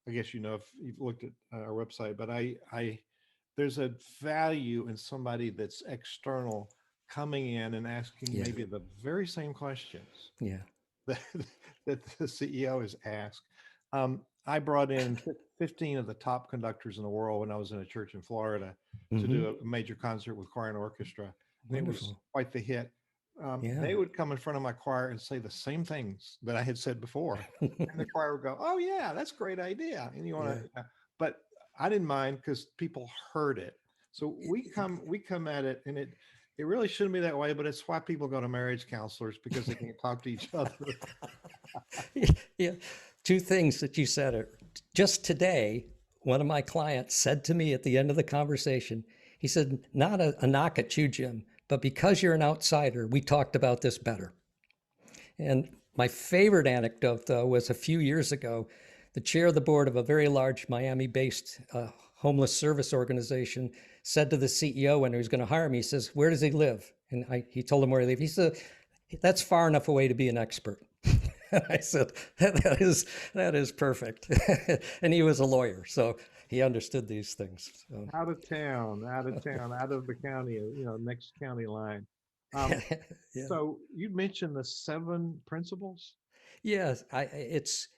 I guess if you've looked at our website, but there's a value in somebody that's external coming in and asking maybe the very same questions that the CEO is asked. I brought in 15 of the top conductors in the world when I was in a church in Florida to do a major concert with choir and orchestra. And it was quite the hit. They would come in front of my choir and say the same things that I had said before. And the choir would go, "Oh yeah, that's a great idea." And but I didn't mind because people heard it. So we come at it, and it really shouldn't be that way, but it's why people go to marriage counselors, because they can't talk to each other. Yeah. 2 things that you said. Just today, one of my clients said to me at the end of the conversation, he said, not a knock at you, Jim, but because you're an outsider, we talked about this better. And my favorite anecdote, though, was a few years ago, the chair of the board of a very large Miami-based homeless service organization said to the CEO when he was going to hire me, he says, "Where does he live?" And he told him where he lived. He said, "That's far enough away to be an expert." And I said, that is perfect. And he was a lawyer, so he understood these things. So. Out of town, out of the county, next county line. So you mentioned the 7 principles. Yes, it's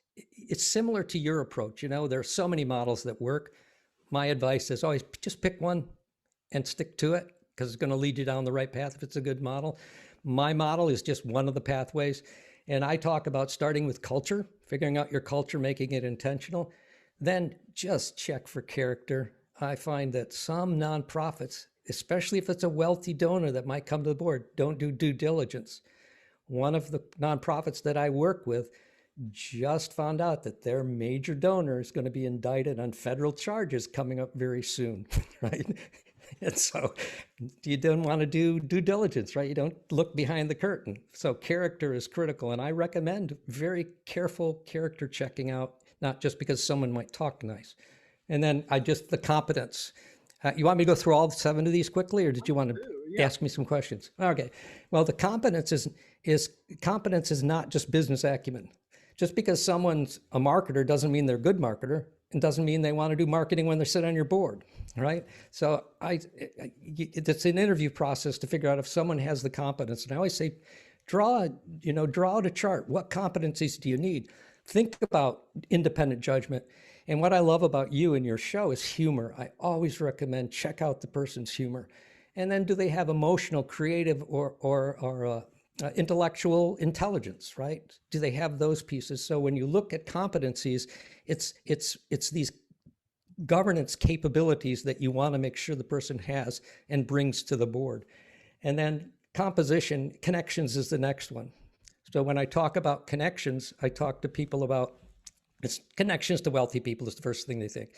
similar to your approach. There are so many models that work. My advice is always just pick one and stick to it, because it's going to lead you down the right path if it's a good model. My model is just one of the pathways. And I talk about starting with culture, figuring out your culture, making it intentional. Then just check for character. I find that some nonprofits, especially if it's a wealthy donor that might come to the board, don't do due diligence. One of the nonprofits that I work with just found out that their major donor is going to be indicted on federal charges coming up very soon, right? And so you don't want to do due diligence, right? You don't look behind the curtain. So character is critical. And I recommend very careful character checking out, not just because someone might talk nice. And then the competence. You want me to go through all 7 of these quickly, or did you want to ask me some questions? Okay. Well, the competence is not just business acumen. Just because someone's a marketer doesn't mean they're a good marketer, and doesn't mean they want to do marketing when they sit on your board, right? So it's an interview process to figure out if someone has the competence. And I always say, draw out a chart. What competencies do you need? Think about independent judgment. And what I love about you and your show is humor. I always recommend check out the person's humor. And then do they have emotional, creative, or intellectual intelligence, right? Do they have those pieces? So when you look at competencies, it's these governance capabilities that you want to make sure the person has and brings to the board. And then composition, connections is the next one. So when I talk about connections, I talk to people about it's connections to wealthy people is the first thing they think.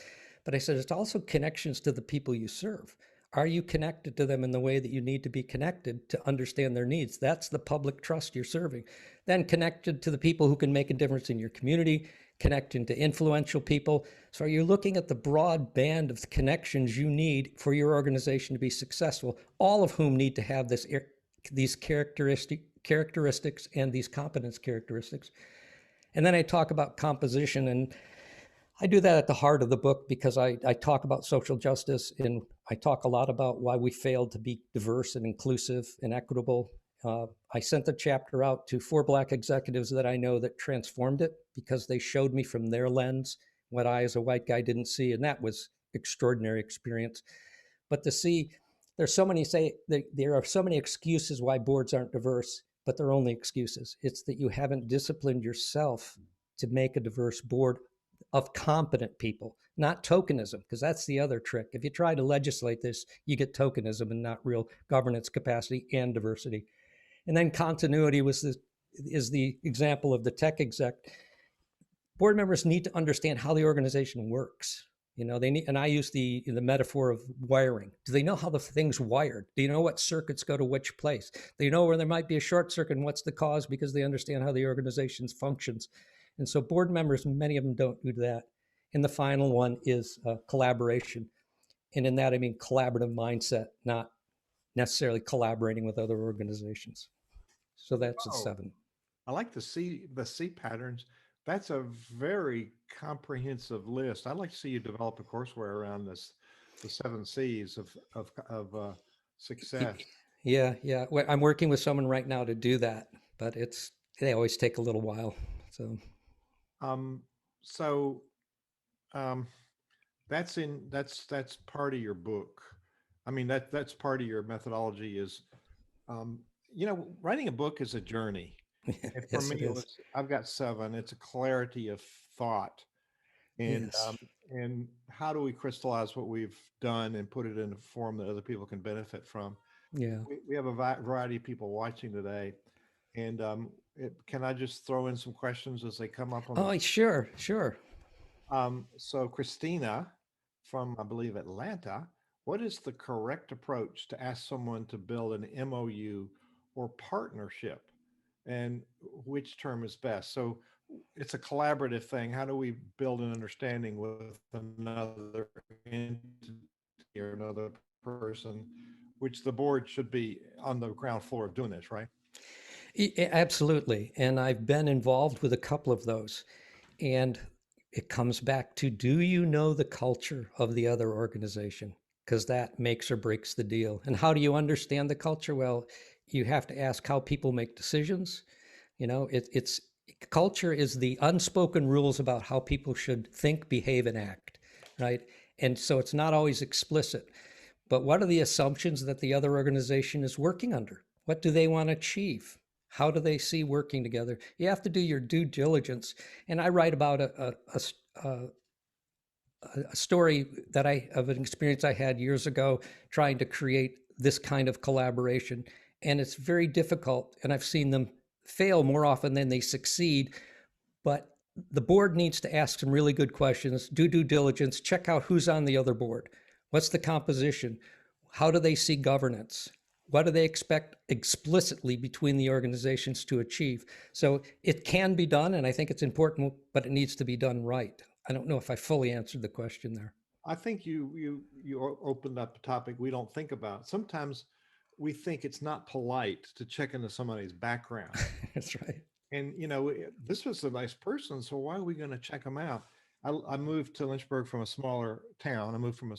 But I said it's also connections to the people you serve. Are you connected to them in the way that you need to be connected to understand their needs? That's the public trust you're serving. Then connected to the people who can make a difference in your community, connecting to influential people. So are you looking at the broad band of connections you need for your organization to be successful, all of whom need to have these characteristics and these competence characteristics? And then I talk about composition, and I do that at the heart of the book because I talk about social justice, and I talk a lot about why we failed to be diverse and inclusive and equitable. I sent the chapter out to 4 Black executives that I know that transformed it because they showed me from their lens what I as a white guy didn't see, and that was extraordinary experience. But to see, there are so many excuses why boards aren't diverse, but they're only excuses. It's that you haven't disciplined yourself to make a diverse board of competent people, not tokenism, because that's the other trick. If you try to legislate this, you get tokenism and not real governance capacity and diversity. And then continuity is the example of the tech exec. Board members need to understand how the organization works. They need, and I use the metaphor of wiring. Do they know how the thing's wired? Do you know what circuits go to which place? Do you know where there might be a short circuit and what's the cause because they understand how the organization functions? And so board members, many of them don't do that. And the final one is collaboration. And in that, I mean collaborative mindset, not necessarily collaborating with other organizations. So that's the 7. I like the C patterns. That's a very comprehensive list. I'd like to see you develop a courseware around this, the 7 C's of success. Yeah. Well, I'm working with someone right now to do that, but they always take a little while. So, that's part of your book. I mean, that's part of your methodology is, writing a book is a journey. And for yes, me, I've got 7. It's a clarity of thought, and yes. And how do we crystallize what we've done and put it in a form that other people can benefit from? Yeah. We have a variety of people watching today, and can I just throw in some questions as they come up on? Oh, sure. So Christina from, I believe, Atlanta, what is the correct approach to ask someone to build an MOU or partnership, and which term is best? So it's a collaborative thing. How do we build an understanding with another entity or another person, which the board should be on the ground floor of doing this, right? Absolutely. And I've been involved with a couple of those. And it comes back to, do you know the culture of the other organization? Because that makes or breaks the deal. And how do you understand the culture? Well, you have to ask how people make decisions. It's culture is the unspoken rules about how people should think, behave, and act, right? And so it's not always explicit. But what are the assumptions that the other organization is working under? What do they want to achieve? How do they see working together? You have to do your due diligence. And I write about a story that of an experience I had years ago trying to create this kind of collaboration. And it's very difficult. And I've seen them fail more often than they succeed. But the board needs to ask some really good questions, do due diligence, check out who's on the other board. What's the composition? How do they see governance? What do they expect explicitly between the organizations to achieve? So it can be done, and I think it's important, but it needs to be done right. I don't know if I fully answered the question there. I think you opened up a topic we don't think about. Sometimes we think it's not polite to check into somebody's background. That's right. And this was a nice person, so why are we going to check them out? I moved to Lynchburg from a smaller town. I moved from a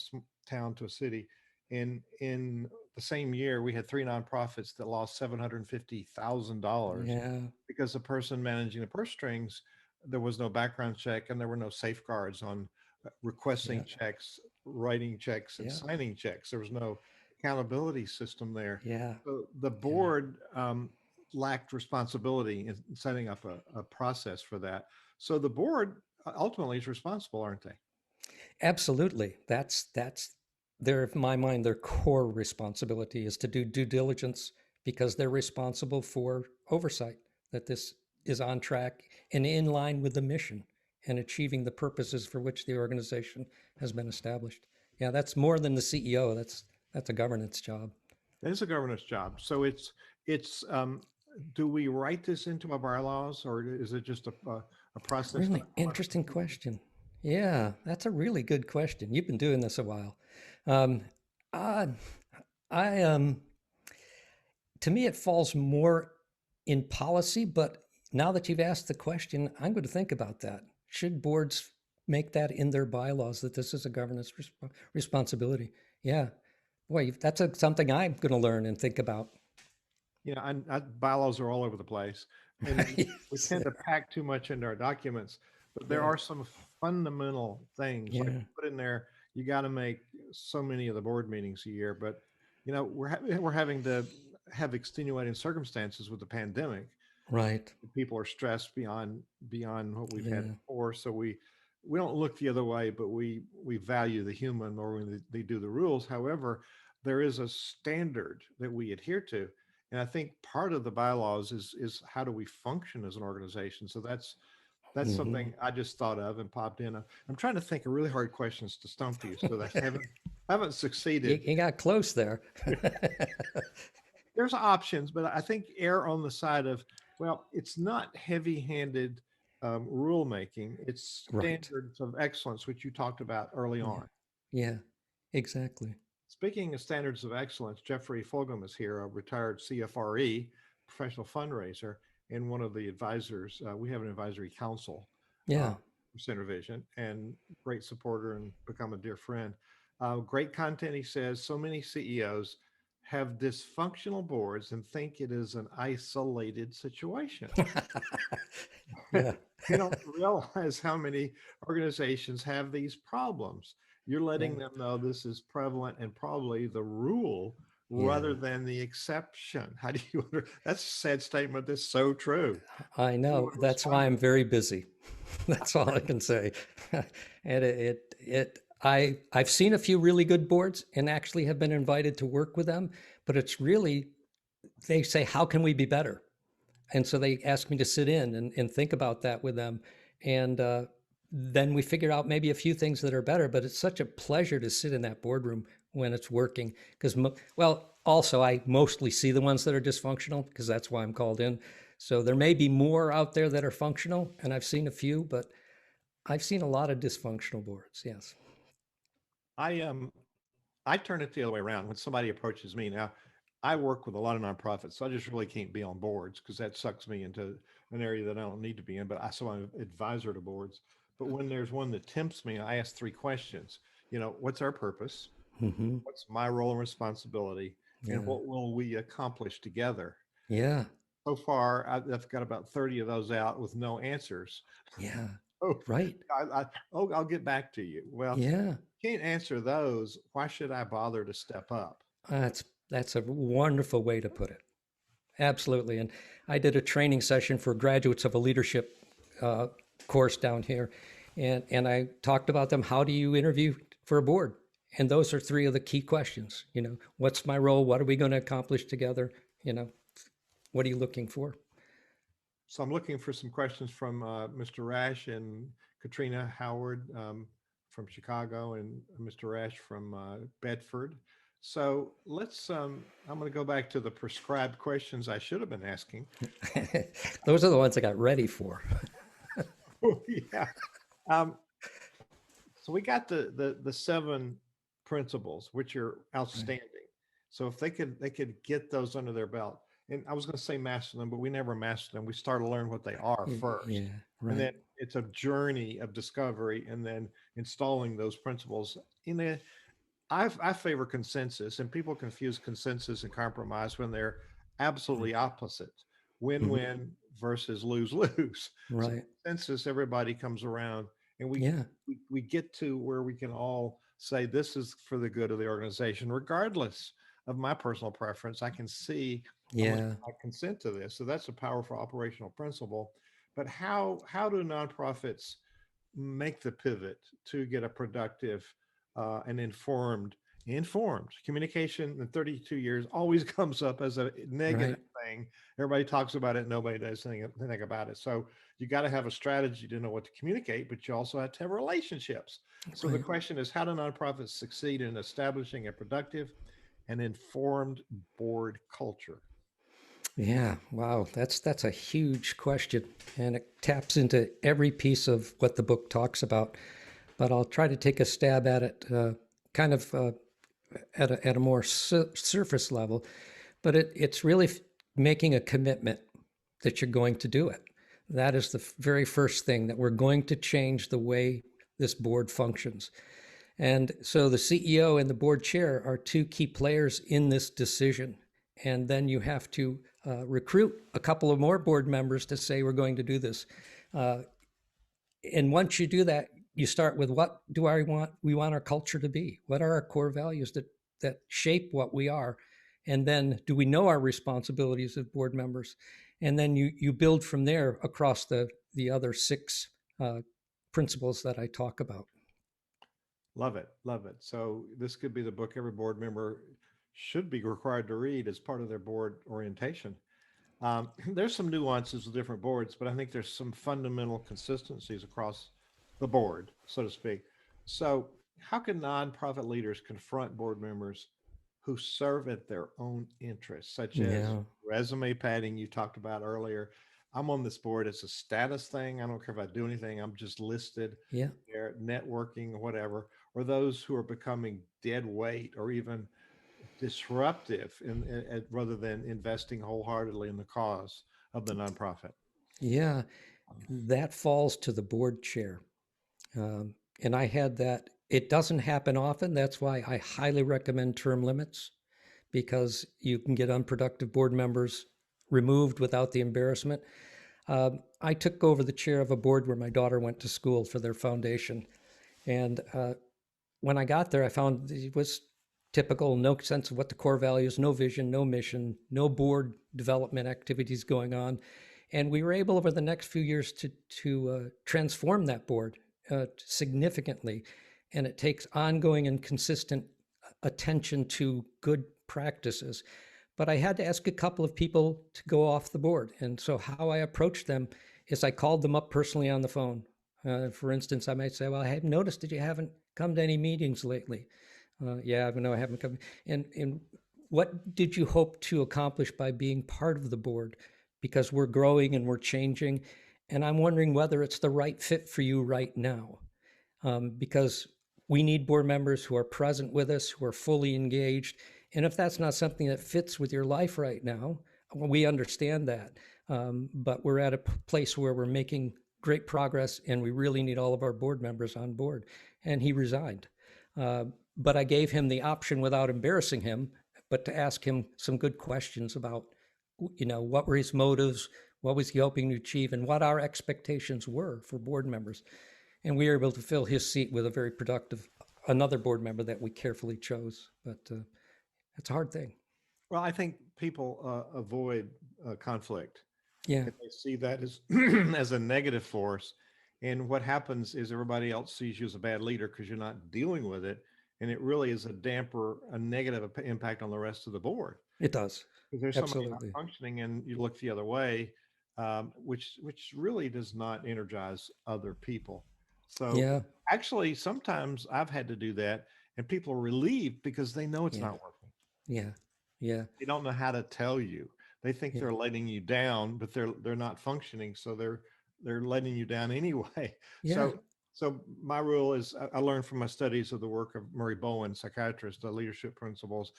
town to a city. And in the same year, we had 3 nonprofits that lost $750,000 Yeah. because the person managing the purse strings, there was no background check and there were no safeguards on requesting checks, writing checks, and signing checks. There was no accountability system there. Yeah. So the board lacked responsibility in setting up a process for that. So the board ultimately is responsible, aren't they? Absolutely. That's in my mind, their core responsibility is to do due diligence because they're responsible for oversight that this is on track and in line with the mission and achieving the purposes for which the organization has been established. Yeah, that's more than the CEO. That's a governance job. It is a governance job. So it's do we write this into our bylaws, or is it just a process? Really interesting question. Yeah, that's a really good question. You've been doing this a while. I to me, it falls more in policy, but now that you've asked the question, I'm going to think about that. Should boards make that in their bylaws that this is a governance responsibility? Yeah. Boy, that's something I'm going to learn and think about. Bylaws are all over the place, and we tend to pack too much into our documents, but there are some fundamental things like put in there. You got to make so many of the board meetings a year, but we're having to have extenuating circumstances with the pandemic. Right. People are stressed beyond what we've had before, so we don't look the other way, but we value the human more when they do the rules. However, there is a standard that we adhere to. And I think part of the bylaws is how do we function as an organization? So that's something I just thought of and popped in. I'm trying to think of really hard questions to stump you, so that I haven't succeeded. You got close there. There's options, but I think err on the side of, well, it's not heavy-handed rulemaking. It's standards of excellence, which you talked about early on. Yeah, exactly. Speaking of standards of excellence, Jeffrey Fulgham is here, a retired CFRE, professional fundraiser, and one of the advisors. We have an advisory council for Center Vision, and great supporter and become a dear friend. Great content, he says. So many CEOs have dysfunctional boards and think it is an isolated situation. They don't realize how many organizations have these problems. You're letting them know this is prevalent and probably the rule rather than the exception. How do you? That's a sad statement. That's so true. I know. That's why I'm very busy. That's all I can say. And I've seen a few really good boards and actually have been invited to work with them, but it's really, they say, how can we be better? And so they ask me to sit in and think about that with them. And then we figure out maybe a few things that are better, but it's such a pleasure to sit in that boardroom when it's working. Because, also I mostly see the ones that are dysfunctional because that's why I'm called in. So there may be more out there that are functional, and I've seen a few, but I've seen a lot of dysfunctional boards, yes. I turn it the other way around. When somebody approaches me now, I work with a lot of nonprofits, so I just really can't be on boards because that sucks me into an area that I don't need to be in. But I'm an advisor to boards. But when there's one that tempts me, I ask 3 questions. What's our purpose? What's my role and responsibility? And what will we accomplish together? Yeah. So far, I've got about 30 of those out with no answers. Yeah. Right. I'll get back to you. Well, yeah. Can't answer those. Why should I bother to step up? That's a wonderful way to put it. Absolutely. And I did a training session for graduates of a leadership course down here. And I talked about them. How do you interview for a board? And those are three of the key questions. What's my role? What are we going to accomplish together? What are you looking for? So I'm looking for some questions from Mr. Rash and Katrina Howard from Chicago, and Mr. Rash from Bedford. So I'm going to go back to the prescribed questions I should have been asking. Those are the ones I got ready for. Yeah. So we got the 7 principles, which are outstanding. So if they could get those under their belt, and I was going to say master them, but we never master them. We start to learn what they are first. Yeah, right. And then it's a journey of discovery and then installing those principles I favor consensus, and people confuse consensus and compromise when they're absolutely opposite. Win-win versus lose-lose. So Right. consensus, everybody comes around, and Yeah. we get to where we can all say this is for the good of the organization, regardless of my personal preference. I can see how much Yeah. I consent to this. So that's a powerful operational principle. But how do nonprofits make the pivot to get a productive and informed communication in 32 years always comes up as a negative thing. Everybody talks about it, nobody does anything about it. So you got to have a strategy to know what to communicate, but you also have to have relationships. So the question is, how do nonprofits succeed in establishing a productive and informed board culture? Yeah, wow, that's a huge question, and it taps into every piece of what the book talks about. But I'll try to take a stab at it, kind of at a more surface level. But it's really making a commitment that you're going to do it. That is the very first thing, that we're going to change the way this board functions. And so the CEO and the board chair are two key players in this decision. And then you have to recruit a couple of more board members to say, we're going to do this. And once you do that, you start with, what do we want our culture to be? What are our core values that shape what we are? And then, do we know our responsibilities as board members? And then you build from there across the other 6 principles that I talk about. Love it. Love it. So this could be the book every board member should be required to read as part of their board orientation. There's some nuances with different boards, but I think there's some fundamental consistencies across the board, so to speak. So how can nonprofit leaders confront board members who serve at their own interests, such as resume padding you talked about earlier? I'm on this board. It's a status thing. I don't care if I do anything. I'm just listed there, networking, whatever. Or those who are becoming dead weight or even disruptive rather than investing wholeheartedly in the cause of the nonprofit. Yeah, that falls to the board chair. And I had that. It doesn't happen often. That's why I highly recommend term limits, because you can get unproductive board members removed without the embarrassment. I took over the chair of a board where my daughter went to school for their foundation. And when I got there, I found it was typical, no sense of what the core values, no vision, no mission, no board development activities going on. And we were able over the next few years to transform that board significantly. And it takes ongoing and consistent attention to good practices. But I had to ask a couple of people to go off the board. And so how I approached them is I called them up personally on the phone. For instance, I might say, well, I have noticed that you haven't come to any meetings lately. Yeah, no, I haven't come. And what did you hope to accomplish by being part of the board? Because we're growing and we're changing. And I'm wondering whether it's the right fit for you right now. Because we need board members who are present with us, who are fully engaged. And if that's not something that fits with your life right now, we understand that. But we're at a place where we're making great progress, and we really need all of our board members on board. And he resigned. But I gave him the option, without embarrassing him, but to ask him some good questions about, what were his motives, what was he hoping to achieve, and what our expectations were for board members. And we were able to fill his seat with a very productive, another board member that we carefully chose. But it's a hard thing. Well, I think people avoid conflict. Yeah. If they see that as as a negative force, And what happens is everybody else sees you as a bad leader because you're not dealing with it. And it really is a negative impact on the rest of the board. It does. Because there's somebody not Absolutely. functioning and you look the other way, which really does not energize other people. So Yeah. actually, sometimes I've had to do that, and people are relieved because they know it's Yeah. not working. Yeah. Yeah. They don't know how to tell you. They think Yeah. they're letting you down, but they're not functioning, so they're letting you down anyway. Yeah. So my rule is I learned from my studies of the work of Murray Bowen, psychiatrist, the leadership principles,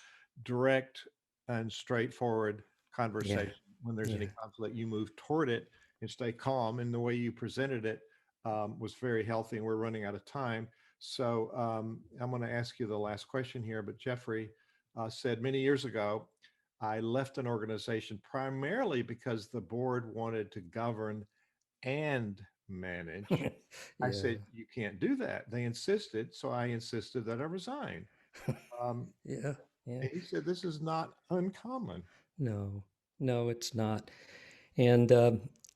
direct and straightforward Yeah. conversation. When there's any Yeah. conflict, you move toward it and stay calm. And the way you presented it was very healthy. And we're running out of time. So I'm going to ask you the last question here. But Jeffrey said many years ago, I left an organization primarily because the board wanted to govern and manage. I Yeah. said, you can't do that. They insisted. So I insisted that I resign. Um, Yeah. Yeah. and he said, this is not uncommon. No, no, it's not. And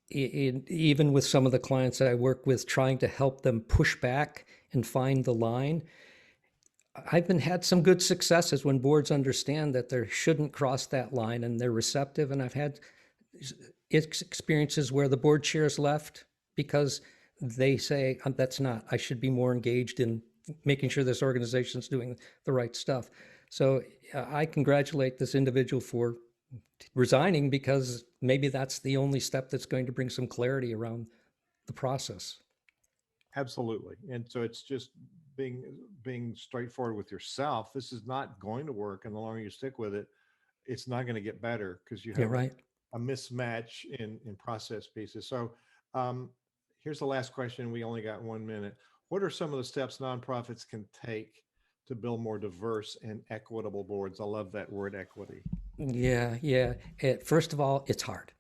even with some of the clients that I work with, trying to help them push back and find the line, I've been had some good successes when boards understand that they shouldn't cross that line and they're receptive. And I've had experiences where the board chairs left because they say, that's not, I should be more engaged in making sure this organization is doing the right stuff. So I congratulate this individual for resigning because maybe that's the only step that's going to bring some clarity around the process. Absolutely. And so it's just being being straightforward with yourself. This is not going to work. And the longer you stick with it, it's not going to get better because you Yeah, have right. a mismatch in process pieces. So um, here's the last question. We only got 1 minute. What are some of the steps nonprofits can take to build more diverse and equitable boards? I love that word, equity. Yeah, yeah. First of all, it's hard.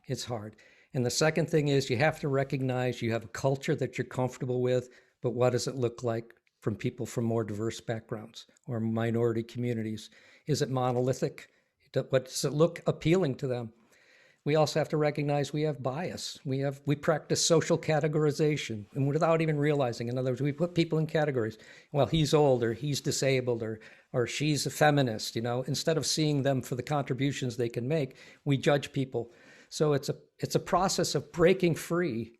It's hard. And the second thing is you have to recognize you have a culture that you're comfortable with, but what does it look like from people from more diverse backgrounds or minority communities? Is it monolithic? What does it look appealing to them? We also have to recognize we have bias. We practice social categorization, and without even realizing. In other words, we put people in categories. Well, he's old, or he's disabled, or she's a feminist. Instead of seeing them for the contributions they can make, we judge people. So it's a process of breaking free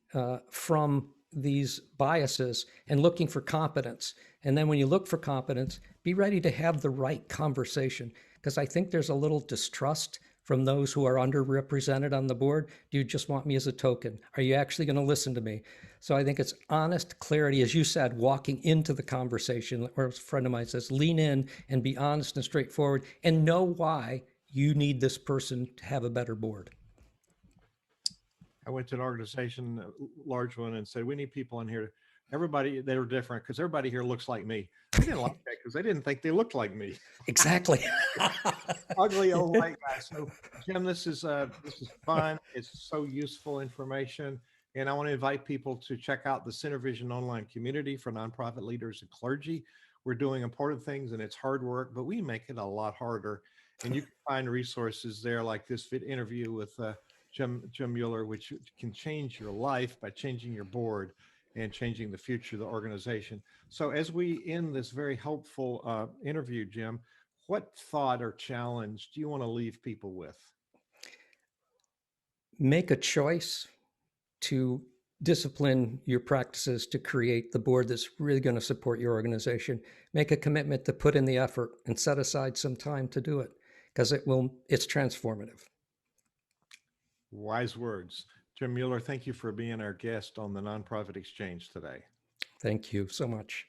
from these biases and looking for competence. And then when you look for competence, be ready to have the right conversation, because I think there's a little distrust from those who are underrepresented on the board. Do you just want me as a token? Are you actually going to listen to me? So I think it's honest clarity, as you said, walking into the conversation, or as a friend of mine says, lean in and be honest and straightforward and know why you need this person to have a better board. I went to an organization, a large one, and said, we need people in here. Everybody, they were different because everybody here looks like me. They didn't like that because they didn't think they looked like me. Exactly. Ugly old white guy. So, Jim, this is fun. It's so useful information, and I want to invite people to check out the Center Vision online community for nonprofit leaders and clergy. We're doing important things, and it's hard work, but we make it a lot harder. And you can find resources there, like this interview with Jim Mueller, which can change your life by changing your board and changing the future of the organization. So, as we end this very helpful interview, Jim, what thought or challenge do you want to leave people with? Make a choice to discipline your practices to create the board that's really going to support your organization. Make a commitment to put in the effort and set aside some time to do it, because it's transformative. Wise words. Jim Mueller, thank you for being our guest on the Nonprofit Exchange today. Thank you so much.